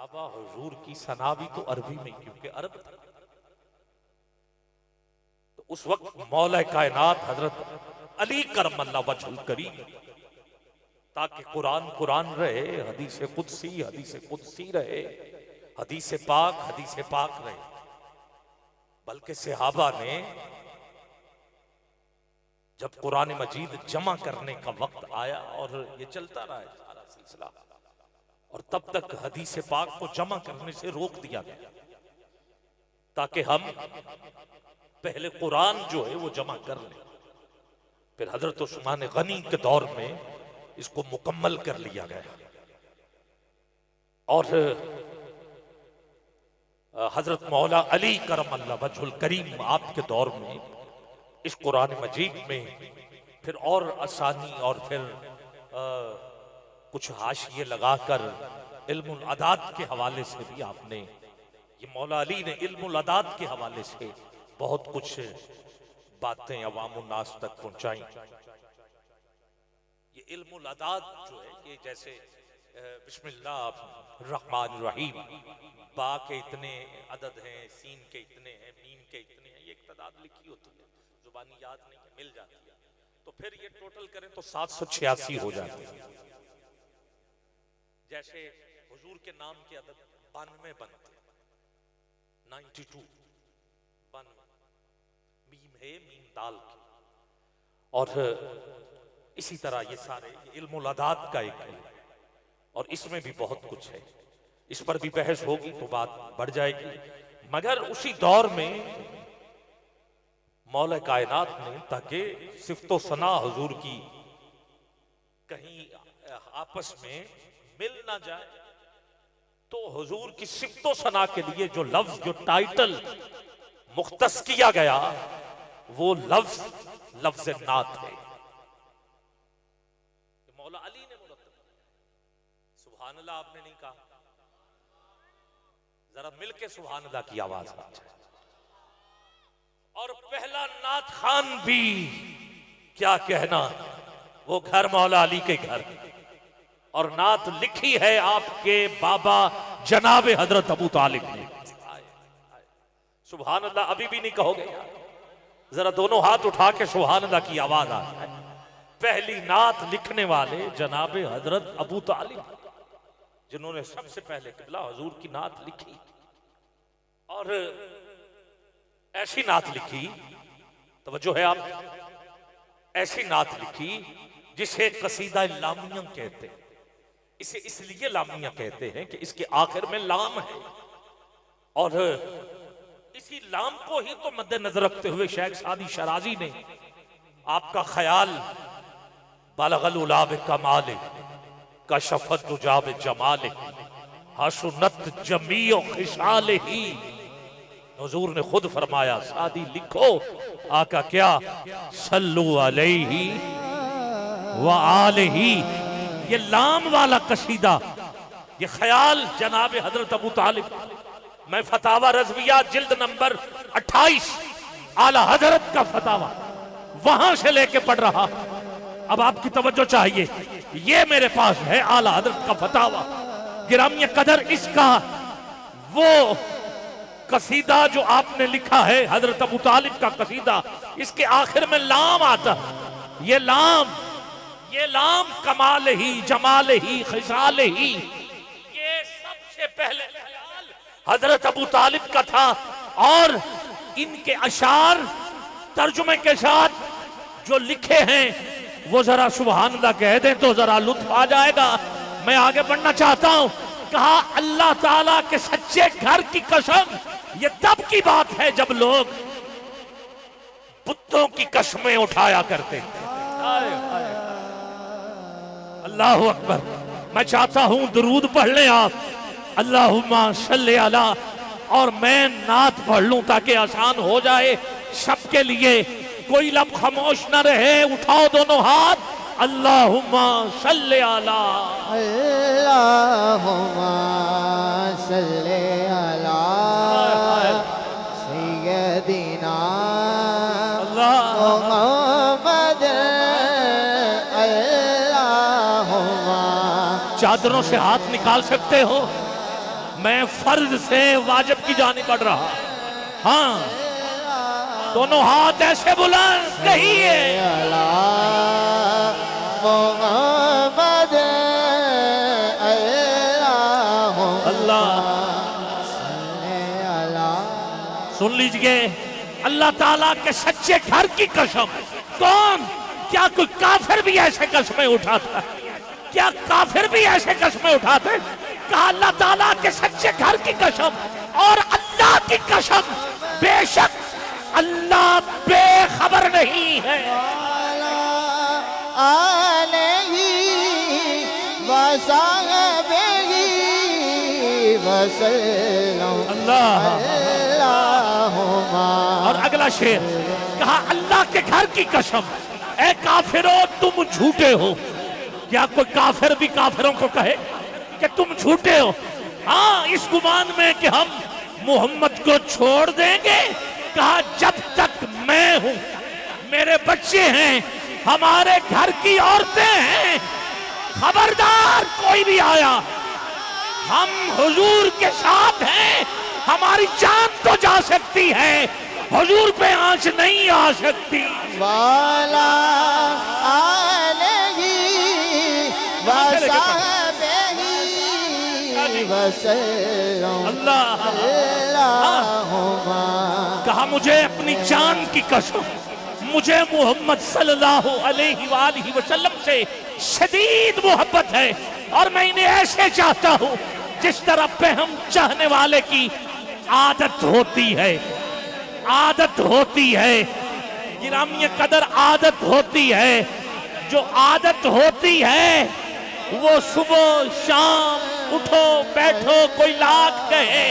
صحابہ حضور کی ثنا بھی تو عربی میں، کیونکہ عرب تھا. تو اس وقت مولا کائنات حضرت علی کرم اللہ وجہ الکریم، تاکہ قرآن قرآن رہے، حدیث قدسی رہے، حدیث پاک رہے، بلکہ صحابہ نے جب قرآن مجید جمع کرنے کا وقت آیا، اور یہ چلتا رہا ہے سارا سلسلہ، اور تب تک حدیث پاک کو جمع کرنے سے روک دیا گیا، تاکہ ہم پہلے قرآن جو ہے وہ جمع کر لیں. پھر حضرت عثمان غنی کے دور میں اس کو مکمل کر لیا گیا، اور حضرت مولا علی کرم اللہ وجہ الکریم آپ کے دور میں اس قرآن مجید میں پھر اور آسانی، اور پھر کچھ حاشیے لگا کر علم العداد کے حوالے سے بھی آپ نے، یہ مولا علی نے علم العداد کے حوالے سے بہت کچھ باتیں عوام الناس تک پہنچائیں. یہ علم العداد جو ہے، یہ جیسے بسم اللہ الرحمن الرحیم، با کے اتنے عدد ہیں، سین کے اتنے ہیں، میم کے اتنے ہیں، یہ ایک تعداد لکھی ہوتی ہے، زبانی یاد نہیں ہے، مل جاتی ہے. تو پھر یہ ٹوٹل کریں تو 786 ہو جاتے ہیں. جیسے حضور کے نام کے عدد 92 بنتے ہیں، 92 میم ہے، میم دال کی. اور اسی طرح یہ سارے علم العداد کا ایک ہے، اور اس میں بھی بہت کچھ ہے، اس پر بھی بحث ہوگی تو بات بڑھ جائے گی. مگر اسی دور میں مولا کائنات نے، تاکہ صفت و ثنا حضور کی کہیں آپس میں مل نہ جائے، تو حضور کی صفت و ثنا کے لیے جو لفظ، جو ٹائٹل مختص کیا گیا، وہ لفظ نعت ہے. مولا علی نے مرتب کیا. سبحان اللہ آپ نے نہیں کہا، ذرا مل کے سبحان اللہ کی آواز آ جائے. اور پہلا نعت خان بھی کیا کہنا، وہ گھر مولا علی کے گھر، اور نعت لکھی ہے آپ کے بابا جناب حضرت ابو طالب نے. سبحان اللہ ابھی بھی نہیں کہو گے؟ ذرا دونوں ہاتھ اٹھا کے سبحان اللہ کی آواز آ جائے. پہلی نعت لکھنے والے جناب حضرت ابو طالب، جنہوں نے سب سے پہلے قبلہ حضور کی نعت لکھی، اور ایسی نعت لکھی، توجہ ہے آپ، ایسی نعت لکھی جسے قصیدہ لامیہ کہتے ہیں. اسے اس لیے لامیہ کہتے ہیں کہ اس کے آخر میں لام ہے، اور اسی لام کو ہی تو مد نظر رکھتے ہوئے شیخ سعدی شرازی نے آپ کا خیال بالغ العلا بکمال کشفت رجا بجمال حسنت جمیع خصال ہی. حضور نے خود فرمایا، سعدی لکھو آقا کیا، صلو علیہ وآلہ. یہ لام والا قصیدہ، یہ خیال جناب حضرت ابو طالب. میں فتاوی رضویہ جلد نمبر 28 اعلی حضرت کا فتاوی وہاں سے لے کے پڑھ رہا. اب آپ کی توجہ چاہیے، یہ میرے پاس ہے اعلی حضرت کا فتاوی گرامی قدر. اس کا وہ قصیدہ جو آپ نے لکھا ہے حضرت ابو طالب کا قصیدہ، اس کے آخر میں لام آتا ہے. یہ لام کمال ہی، جمال ہی، خصال ہی، یہ سب سے پہلے خیال حضرت ابو طالب کا تھا. اور ان کے اشعار ترجمے کے ساتھ جو لکھے ہیں وہ ذرا سبحان اللہ کہہ دیں تو ذرا لطف آ جائے گا. میں آگے بڑھنا چاہتا ہوں. کہا اللہ تعالیٰ کے سچے گھر کی قسم، یہ تب کی بات ہے جب لوگ بتوں کی قسمیں اٹھایا کرتے تھے. اللہ اکبر. میں چاہتا ہوں درود پڑھ لیں آپ، اللہم صلی علی، اور میں نعت پڑھ لوں تاکہ آسان ہو جائے سب کے لیے. کوئی لب خاموش نہ رہے، اٹھاؤ دونوں ہاتھ. اللہم صلی علی، اللہم صلی علی سیدنا محمد. اللہم چادروں سے ہاتھ نکال سکتے ہو. میں فرض سے واجب کی جانب بڑھ رہا. ہاں دونوں ہاتھ ایسے بلند کہیے محمد اللہ. سن لیجئے اللہ تعالیٰ کے سچے گھر کی قسم. کون؟ کیا کوئی کافر بھی ایسے قسمیں اٹھاتا ہے؟ کیا کافر بھی ایسے قسمیں اٹھاتے ہیں؟ کہا اللہ تعالیٰ کے سچے گھر کی قسم اور اللہ کی قسم بے شک اللہ بے خبر نہیں ہے. آلہ وصحبہ وسلم. اللہ. اللہم اور اگلا شعر کہا اللہ کے گھر کی قسم اے کافرو تم جھوٹے ہو. کیا کوئی کافر بھی کافروں کو کہے کہ تم جھوٹے ہو؟ ہاں اس گمان میں کہ ہم محمد کو چھوڑ دیں گے. کہا جب تک میں ہوں، میرے بچے ہیں، ہمارے گھر کی عورتیں ہیں، خبردار کوئی بھی آیا ہم حضور کے ساتھ ہیں. ہماری جان تو جا سکتی ہے، حضور پہ آنچ نہیں آ سکتی. والا آلہ وصحبہ وسلم. اللہ. اللہم کہا مجھے اپنی جان کی قسم مجھے محمد صلی اللہ علیہ وآلہ وسلم سے شدید محبت ہے اور میں انہیں ایسے چاہتا ہوں جس طرح پہ ہم چاہنے والے کی عادت ہوتی ہے. عادت ہوتی ہے گرامی قدر، عادت ہوتی ہے. جو عادت ہوتی ہے وہ صبح شام اٹھو بیٹھو کوئی لاکھ کہے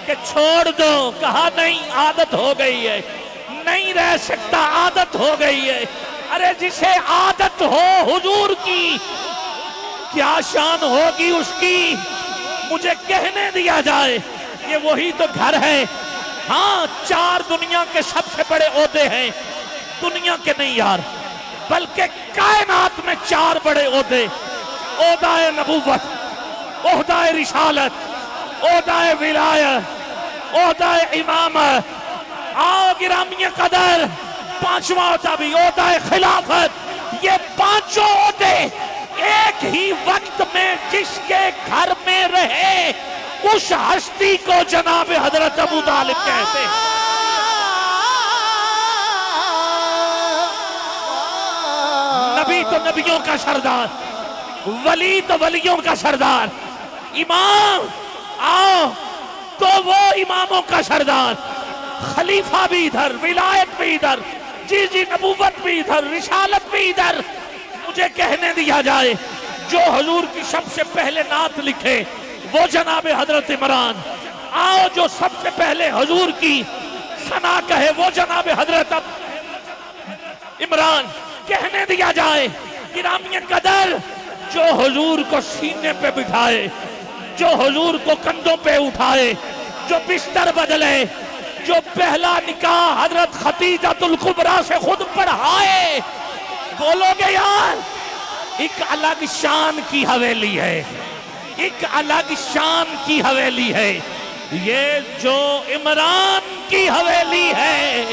کہ چھوڑ دو، کہا نہیں عادت ہو گئی ہے، نہیں رہ سکتا، عادت ہو گئی ہے. ارے جسے عادت ہو حضور کی کیا شان ہوگی اس کی؟ مجھے کہنے دیا جائے یہ وہی تو گھر ہے. ہاں 4 دنیا کے سب سے بڑے عہدے ہیں، دنیا کے نہیں یار بلکہ کائنات میں 4 بڑے عہدے: عہدہ نبوت، عہدہ رسالت، عہدہ ولایت، عہدہ امامت. آؤ گرامی قدر 5واں عہدہ بھی عہدہ خلافت. یہ 5 عہدے ایک ہی وقت میں جس کے گھر میں رہے اس ہستی کو جناب حضرت ابو طالب کہتے ہیں. نبی تو نبیوں کا سردار، ولی تو ولیوں کا سردار، امام آؤ تو وہ اماموں کا سردار، خلیفہ بھی ادھر، ولایت بھی ادھر، جی نبوت بھی ادھر، رسالت بھی ادھر. مجھے کہنے دیا جائے جو حضور کی سب سے پہلے نعت لکھے وہ جناب حضرت عمران. آؤ جو سب سے پہلے حضور کی ثنا کہے وہ جناب حضرت عمران. کہنے دیا جائے گرامی قدر جو حضور کو سینے پہ بٹھائے، جو حضور کو کندھوں پہ اٹھائے، جو بستر بدلے، جو پہلا نکاح حضرت خدیجہ الکبریٰ سے خود پڑھائے. بولو گے یار ایک الگ شان کی حویلی ہے، ایک الگ شان کی حویلی ہے. یہ جو عمران کی حویلی ہے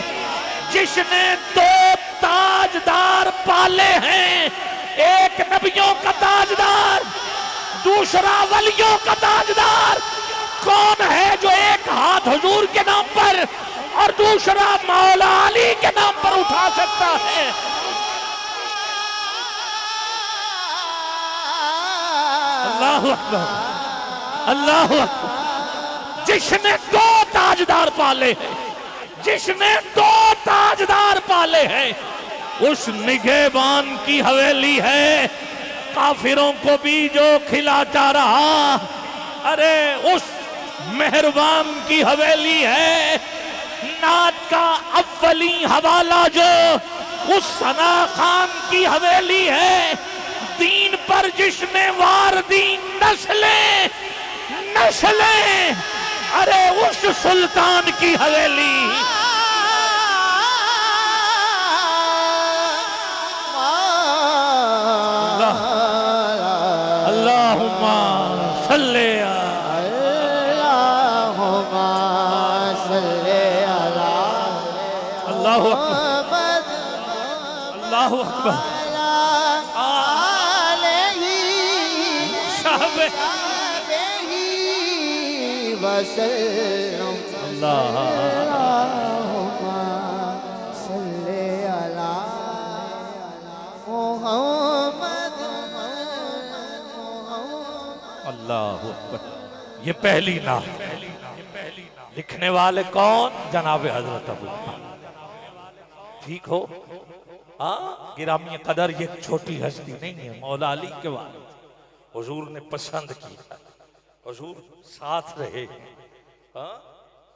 جس نے 2 تاجدار پالے ہیں، ایک نبیوں کا تاجدار، دوسرا ولیوں کا تاجدار. کون ہے جو ایک ہاتھ حضور کے نام پر اور دوسرا مولا علی کے نام پر اٹھا سکتا ہے؟ اللہ اکبر، اللہ اکبر. جس نے 2 تاجدار پالے ہیں، جس نے 2 تاجدار پالے ہیں، اس نگہبان کی حویلی ہے کافروں کو بھی جو کھلاتا رہا. ارے اس مہربان کی حویلی ہے نعت کا اولین حوالہ جو اس ثنا خان کی حویلی ہے. دین پر جس نے وار دین نسلیں نسلیں، ارے اس سلطان کی حویلی. اللہم صلی اللہ اکبر محمد اللہ اکبر صحابہ وسلم اللہ اللہم صلی علی محمد اللہ اکبر. یہ پہلی نعت لکھنے والے کون؟ جناب حضرت ابو. ٹھیک ہو؟ ہاں گرامی قدر یہ چھوٹی ہستی نہیں ہے، مولا علی کے والد حضور نے پسند کیا، حضور ساتھ رہے. ہاں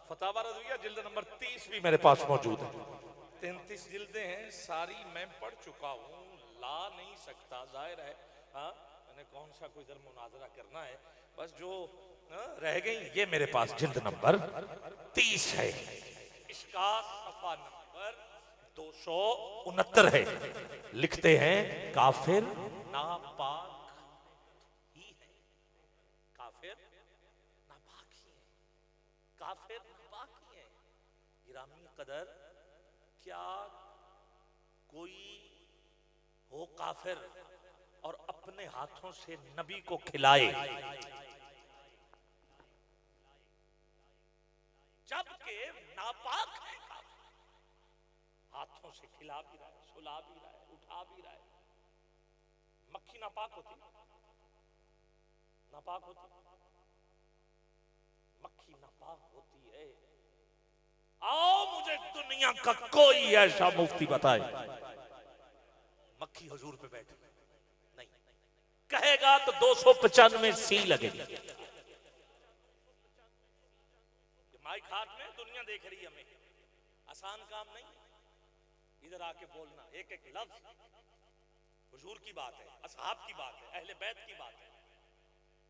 فتاوی رضویہ جلد نمبر 30 بھی میرے پاس موجود ہے. 33 جلدیں ہیں، ساری میں پڑھ چکا ہوں، لا نہیں سکتا، ظاہر ہے. ہاں میں نے کون سا کوئی در مناظرہ کرنا ہے، بس جو رہ گئی یہ میرے پاس جلد نمبر 30 ہے. اس کا صفحہ نمبر 269 ہے. لکھتے ہیں کافر ناپاک ہی ہے، کافر ناپاک ہی ہے، کافر ناپاک ہی ہے. گرامی قدر کیا کوئی ہو کافر اور اپنے ہاتھوں سے نبی کو کھلائے، جبکہ ناپاک ہے کافر، ہاتھوں سے کھلا بھی رہا ہے، سلا بھی رہا ہے، اٹھا بھی رہا ہے. مکھی ناپاک ہوتی، ناپاک ہوتی، مکھی ناپاک ہوتی ہے. آؤ مجھے دنیا کا کوئی ایسا مفتی بتائے مکھی حضور پہ بیٹھے نہیں کہے گا تو 295 سی لگے گی. مائک ہاتھ میں، دنیا دیکھ رہی ہے، ہمیں آسان کام نہیں. ادھر آ کے بولنا ایک ایک لفظ حضور کی بات ہے، اصحاب کی بات ہے، اہل بیت کی بات ہے.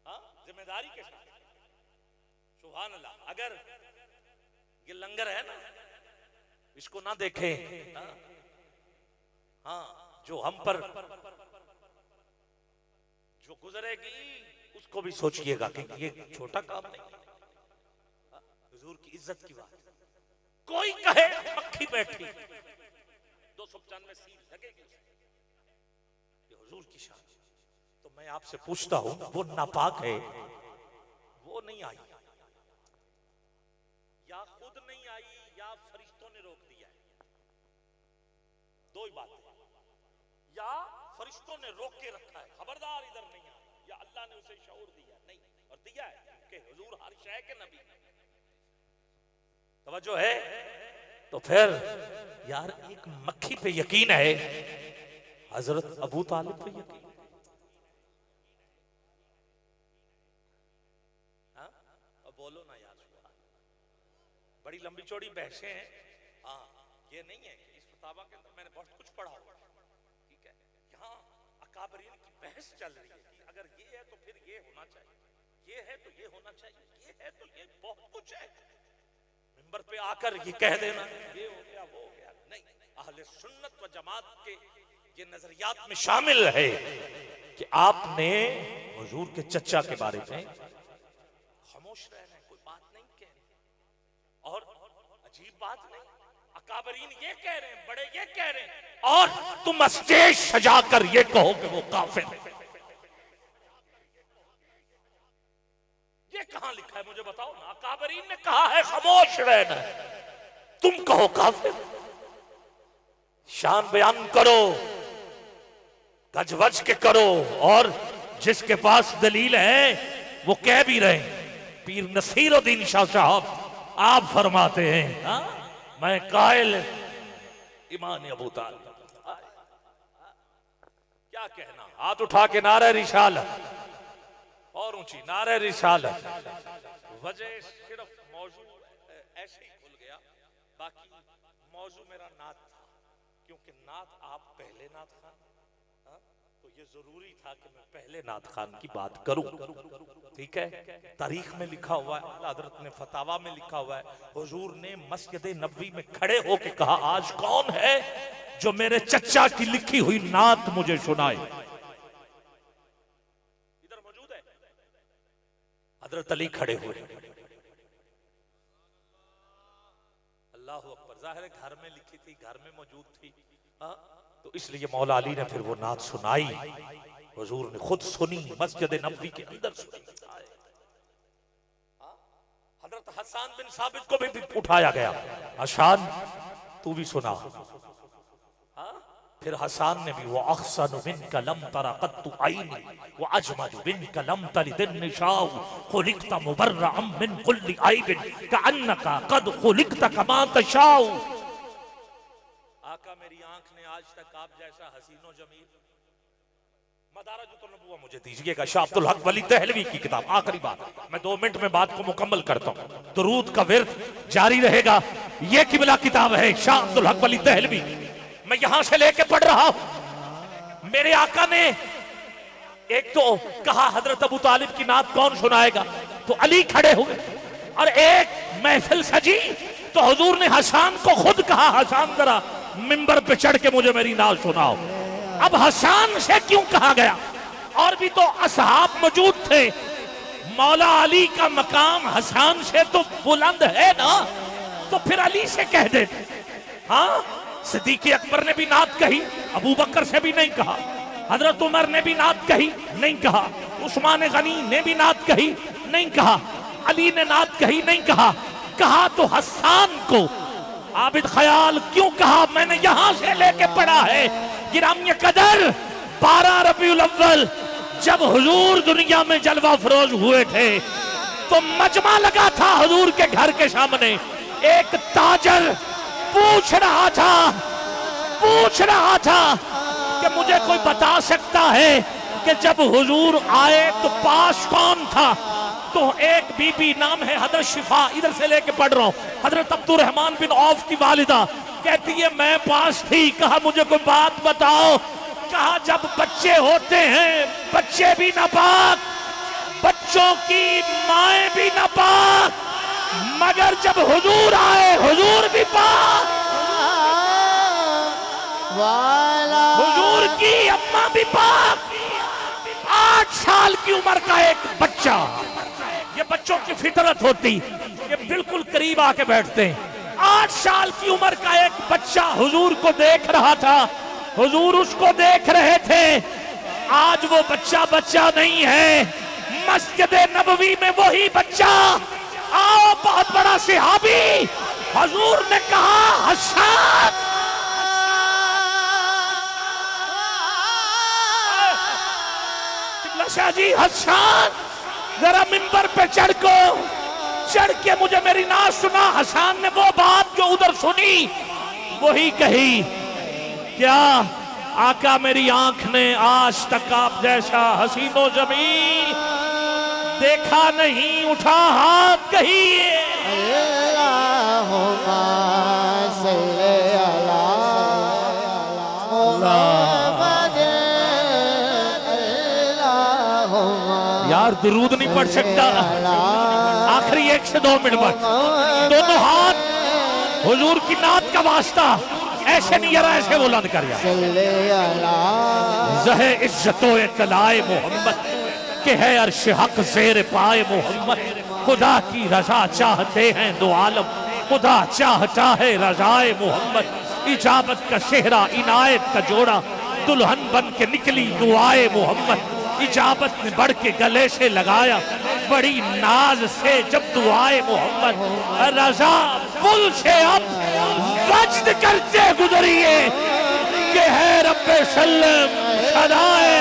ہاں ذمہ داری کے ساتھ. سبحان اللہ. اگر یہ لنگر ہے نا، اس کو نہ دیکھیں. ہاں جو ہم پر جو گزرے گی اس کو بھی سوچئے گا کہ یہ چھوٹا کام نہیں. حضور کی عزت کی بات. کوئی کہے مکھی بیٹھی 295 سی لگے گی، یہ حضور کی شان. تو میں آپ سے پوچھتا ہوں وہ ناپاک ہے، وہ نہیں آئی، یا خود نہیں آئی یا فرشتوں نے روک دیا ہے. دو ہی بات ہے، یا فرشتوں نے روک کے رکھا ہے خبردار ادھر نہیں آئی، یا اللہ نے اسے شعور دیا نہیں، اور دیا ہے کہ حضور ہر شے کے نبی. توجہ ہے؟ تو پھر یار ایک مکھی پہ یقین ہے، حضرت ابو طالب پہ یقین. ہاں بولو نا یار، بڑی لمبی چوڑی بحثیں ہیں. ہاں یہ نہیں ہے کہ اس فتاوی کے اندر میں نے بہت کچھ پڑھا ہوا، ٹھیک ہے. یہاں اکابرین کی بحث چل رہی ہے کہ اگر یہ ہے تو پھر یہ ہونا چاہیے، یہ ہے تو یہ ہونا چاہیے، یہ ہے تو یہ بہت کچھ ہے. منبر پہ آ کر یہ کہہ دینا یہ ہو گیا وہ ہو گیا نہیں. اہل سنت و جماعت کے یہ نظریات میں شامل ہے کہ آپ نے حضور کے چچا کے بارے میں خاموش رہنا ہے، کوئی بات نہیں کہنی. اور عجیب بات نہیں، اکابرین یہ کہہ رہے ہیں، بڑے یہ کہہ رہے ہیں، اور تم اسٹیج سجا کر یہ کہو کہ وہ کافر ہے. یہ کہاں لکھا ہے مجھے بتاؤ نا. اکابرین نے کہا ہے خاموش رہنا ہے، تم کہو کافر. شان بیان کرو، گج وج کے کرو، اور جس کے پاس دلیل ہے وہ کہہ بھی رہے ہیں. پیر نصیر الدین شاہ صاحب آپ فرماتے ہیں ہاں میں قائل ایمان ابو طالب. کیا کہنا، ہاتھ اٹھا کے نعرہ رسالت اور اونچی نعرہ رسالت. وجہ صرف موضوع ایسے ہی کھل گیا، باقی موضوع میرا نعت تھا، کیونکہ نعت آپ پہلے نعت خان، تو یہ ضروری تھا کہ میں پہلے نعت خان کی بات کروں. ٹھیک ہے، تاریخ میں لکھا ہوا ہے، اعلیٰ حضرت نے فتاوی میں لکھا ہوا ہے، حضور نے مسجد نبوی میں کھڑے ہو کے کہا آج کون ہے جو میرے چچا کی لکھی ہوئی نعت مجھے سنائے. ادھر موجود ہے حضرت علی کھڑے ہوئے. اللہ اکبر. ظاہر ہے گھر میں لکھی تھی، گھر میں موجود تھی، تو اس لیے مولا علی نے پھر وہ نعت سنائی، حضور نے خود سنی، مسجد نبوی کے اندر سنی۔ حضرت حسان بن ثابت کو بھی اٹھایا گیا، حسان تو بھی سنا۔ پھر حسان نے بھی وَأَحْسَنُ مِنْكَ لَمْ تَرَ قَطُّ عَيْنِي وَأَجْمَلُ مِنْكَ لَمْ تَلِدِ النِّسَاءُ خُلِقْتَ مُبَرَّأً مِنْ كُلِّ عَيْبٍ كَأَنَّكَ قَدْ خُلِقْتَ كَمَا تَشَاءُ۔ آقا میری آنکھ نے آج تک آپ جیسا حسین و جمیل، مدارج النبوہ مجھے دیجئے گا، شاہ عبد الحق ولی دہلوی کی کتاب، آخری بات، میں 2 منٹ میں بات کو مکمل کرتا ہوں، درود کا ورد جاری رہے گا، یہ قبلہ کتاب ہے شاہ عبد الحق ولی دہلوی، میں یہاں سے لے کے پڑھ رہا ہوں۔ میرے آقا نے ایک تو کہا حضرت ابو طالب کی نعت کون سنائے گا، تو علی کھڑے ہوئے، اور ایک محفل سجی تو حضور نے حسان کو خود کہا حسان ذرا منبر پہ چڑھ کے مجھے میری نعت سناؤ۔ اب حسان سے کیوں کہا گیا؟ اور بھی تو اصحاب موجود تھے، مولا علی کا مقام حسان سے تو بلند ہے نا، تو پھر علی سے کہہ دیتے۔ ہاں صدیق اکبر نے بھی نعت کہی، ابو بکر سے بھی نہیں کہا، حضرت عمر نے بھی نعت کہی، نہیں کہا، عثمان غنی نے بھی نعت کہی، نہیں کہا، علی نے نعت کہی، نہیں کہا، کہا تو حسان کو۔ عابد خیال کیوں کہا؟ میں نے یہاں سے لے کے پڑھا ہے، گرامی قدر 12 ربیع الاول جب حضور دنیا میں جلوہ فروز ہوئے تھے تو مجمع لگا تھا حضور کے گھر کے سامنے، ایک تاجر پوچھ رہا تھا کہ مجھے کوئی بتا سکتا ہے کہ جب حضور آئے تو پاس کون تھا؟ تو ایک بی بی نام ہے حضرت شفا، ادھر سے لے کے پڑھ رہا ہوں، حضرت عبد الرحمن بن عوف کی والدہ کہتی ہے میں پاس تھی، کہا مجھے کوئی بات بتاؤ، کہا جب بچے ہوتے ہیں بچے بھی ناپاک، بچوں کی مائیں بھی ناپاک، مگر جب حضور آئے حضور بھی پاک، حضور کی اماں بھی پاک۔ 8 سال کی عمر کا ایک بچہ، یہ بچوں کی فطرت ہوتی، یہ بالکل قریب آ کے بیٹھتے ہیں، 8 سال کی عمر کا ایک بچہ حضور کو دیکھ رہا تھا، حضور اس کو دیکھ رہے تھے۔ آج وہ بچہ نہیں ہے، مسجد نبوی میں وہی بچہ، آؤ بہت بڑا صحابی، حضور نے کہا حسان، شاہ جی حسان ذرا منبر پہ چڑھ کے مجھے میری نعت سنا۔ حسان نے وہ بات جو ادھر سنی وہی کہی، کیا آقا میری آنکھ نے آج تک آپ جیسا حسین و جمیل دیکھا نہیں، اٹھا ہاتھ کہیے اللہم صلی علی محمد، یار درود نہیں پڑھ سکتا، آخری 1 سے 2 منٹ بعد دونوں ہاتھ حضور کی نعت کا واسطہ، ایسے نہیں یار ایسے بلند کر یار، زہ عزت و اطلاع محمد کہ ہے عرش حق زیر پائے محمد، خدا کی رضا چاہتے ہیں دو عالم، خدا چاہتا ہے رضائے محمد، اجابت کا صحرا عنایت کا جوڑا، دلہن بن کے نکلی دعائے محمد، اجابت نے بڑھ کے گلے سے لگایا، بڑی ناز سے جب دعائے محمد، رضا پل سے اب وجد کرتے گزریے کہ ہے رب سلم صدائے